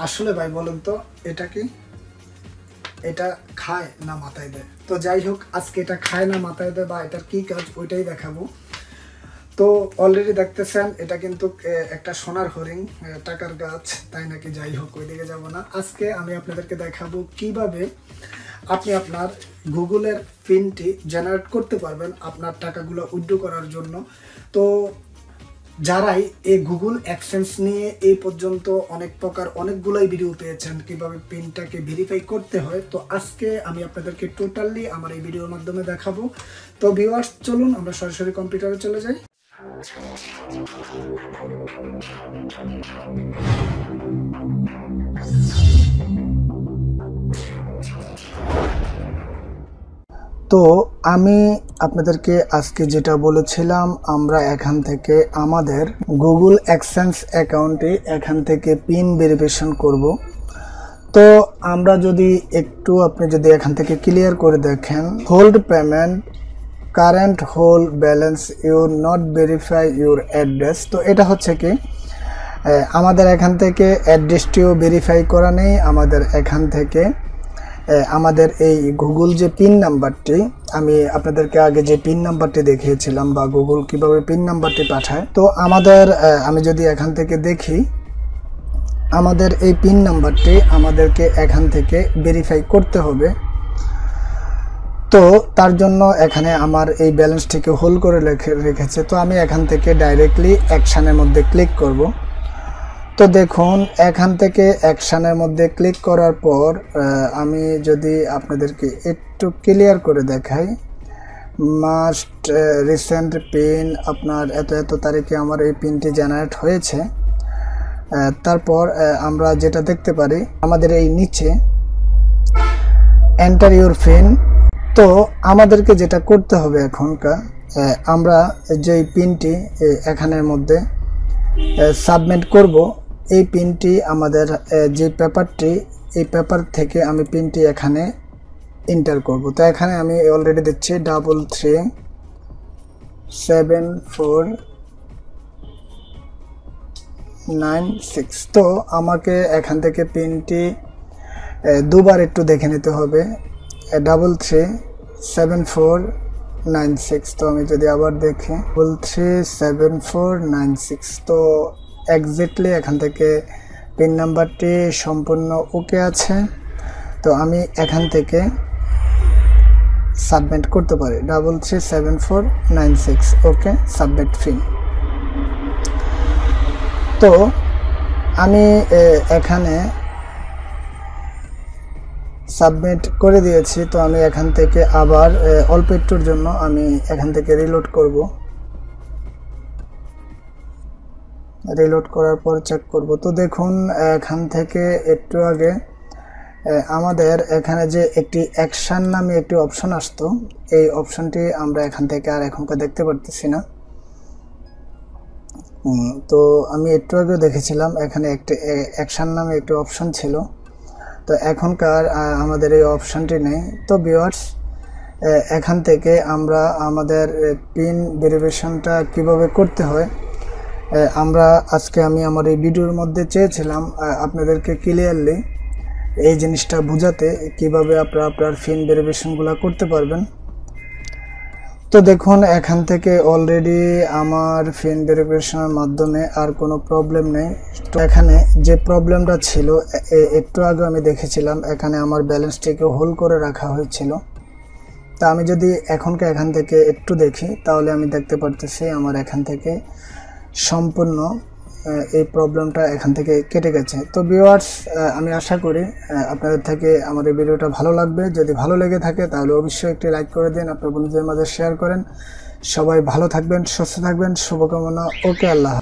আসলে ভাই বলুন তো এটা কি, এটা খায় না মাথায় দেয়? তো যাই হোক, আজকে এটা খায় না মাথায় দেয় বা এটার কি কাজ ওইটাই দেখাবো। তো অলরেডি দেখতেছেন এটা কিন্তু একটা সোনার হরিণ, টাকার গাছ, তাই নাকি? যাই হোক, ওইদিকে যাব না। আজকে আমি আপনাদেরকে দেখাবো কিভাবে আপনি আপনার গুগলের পিনটি জেনারেট করতে পারবেন আপনার টাকাগুলো উইথড্র করার জন্য। তো যারাই এই গুগল অ্যাডসেন্স নিয়ে এই পর্যন্ত অনেক প্রকার অনেকগুলোই ভিডিও পেয়েছেন কিভাবে পিনটাকে ভেরিফাই করতে হয়, তো আজকে আমি আপনাদেরকে টোটালি আমার এই ভিডিওর মাধ্যমে দেখাবো। তো ভিউয়ার্স, চলুন আমরা সরাসরি কম্পিউটারে চলে যাই। তো আমি আপনাদেরকে আজকে যেটা বলেছিলাম, আমরা এখান থেকে আমাদের গুগল অ্যাডসেন্স অ্যাকাউন্টে এখান থেকে পিন ভেরিফিকেশন করব। তো আমরা যদি একটু আপনি যদি এখান থেকে ক্লিয়ার করে দেখেন, hold payment, current hold balance, you not verify your address. তো এটা হচ্ছে কি, আমাদের এখান থেকে অ্যাড্রেসটিও ভেরিফাই করা নেই। আমাদের এখান থেকে আমাদের এই গুগল যে পিন নাম্বারটি, আমি আপনাদেরকে আগে যে পিন নাম্বারটি দেখিয়েছিলাম বা গুগল কিভাবে পিন নাম্বারটি পাঠায়, তো আমাদের আমি যদি এখান থেকে দেখি, আমাদের এই পিন নাম্বারটি আমাদেরকে এখান থেকে ভেরিফাই করতে হবে। তো তার জন্য এখানে আমার এই ব্যালেন্সটিকে হোল্ড করে রেখেছে। তো আমি এখান থেকে ডাইরেক্টলি অ্যাকশানের মধ্যে ক্লিক করব। তো দেখুন, এখান থেকে অ্যাকশানের মধ্যে ক্লিক করার পর আমি যদি আপনাদেরকে একটু ক্লিয়ার করে দেখাই, মাস্ট রিসেন্ট পিন, আপনার এত এত তারিখে আমার এই পিনটি জেনারেট হয়েছে। তারপর আমরা যেটা দেখতে পারি আমাদের এই নিচে এন্টার ইউর পিন। তো আমাদেরকে যেটা করতে হবে এখনকার, আমরা যে পিনটি এখানের মধ্যে সাবমিট করব, এই পিনটি আমাদের যে পেপারটি, এই পেপার থেকে আমি পিনটি এখানে এন্টার করব। তো এখানে আমি অলরেডি দিচ্ছি 337496। তো আমাকে এখান থেকে পিনটি দুবার একটু দেখে নিতে হবে, 337496। তো আমি যদি আবার দেখি 337496, তো এক্স্যাক্টলি এখান থেকে পিন নাম্বারটি সম্পূর্ণ ওকে আছে। তো আমি এখান থেকে সাবমিট করতে পারি 337496, ওকে, সাবমিট পিন। তো আমি এখানে সাবমিট করে দিয়েছি। তো আমি এখান থেকে আবার অল্প একটুর জন্য আমি এখান থেকে রিলোড করব। রিলোড করার পর চেক করব। তো দেখুন, এখান থেকে একটু আগে আমাদের এখানে যে একটি অ্যাকশন নামে একটি অপশন আসতো, এই অপশনটি আমরা এখান থেকে আর এখনকার দেখতে পারতেছি না। তো আমি একটু আগে দেখেছিলাম এখানে একটি অ্যাকশন নামে একটি অপশন ছিল। তো এখনকার আমাদের এই অপশনটি নেই। তো ভিউয়ার্স, এখান থেকে আমরা আমাদের পিন ভেরিফিকেশনটা কিভাবে করতে হয়, আমরা আজকে আমি আমার এই ভিডিওর মধ্যে চেয়েছিলাম আপনাদেরকে ক্লিয়ারলি এই জিনিসটা বোঝাতে, কিভাবে আপনারা আপনার পিন ভেরিফিকেশনগুলো করতে পারবেন। তো দেখুন, এখান থেকে অলরেডি আমার পিন ভেরিফিকেশনের মাধ্যমে আর কোনো প্রবলেম নেই। তো এখানে যে প্রবলেমটা ছিল, একটু আগে আমি দেখেছিলাম এখানে আমার ব্যালেন্সটিকে হোল্ড করে রাখা হয়েছিল। তা আমি যদি এখান থেকে একটু দেখি, তাহলে আমি দেখতে পারতেছি আমার এখান থেকে সম্পূর্ণ এই প্রবলেমটা এখান থেকে কেটে গেছে। তো ভিউয়ার্স, আমি আশা করি আপনাদের থেকে আমার এই ভিডিওটা ভালো লাগবে। যদি ভালো লেগে থাকে তাহলে অবশ্যই একটি লাইক করে দিন, আপনার বন্ধুদের মাঝে শেয়ার করেন। সবাই ভালো থাকবেন, সুস্থ থাকবেন, শুভকামনা। ওকে, আল্লাহ।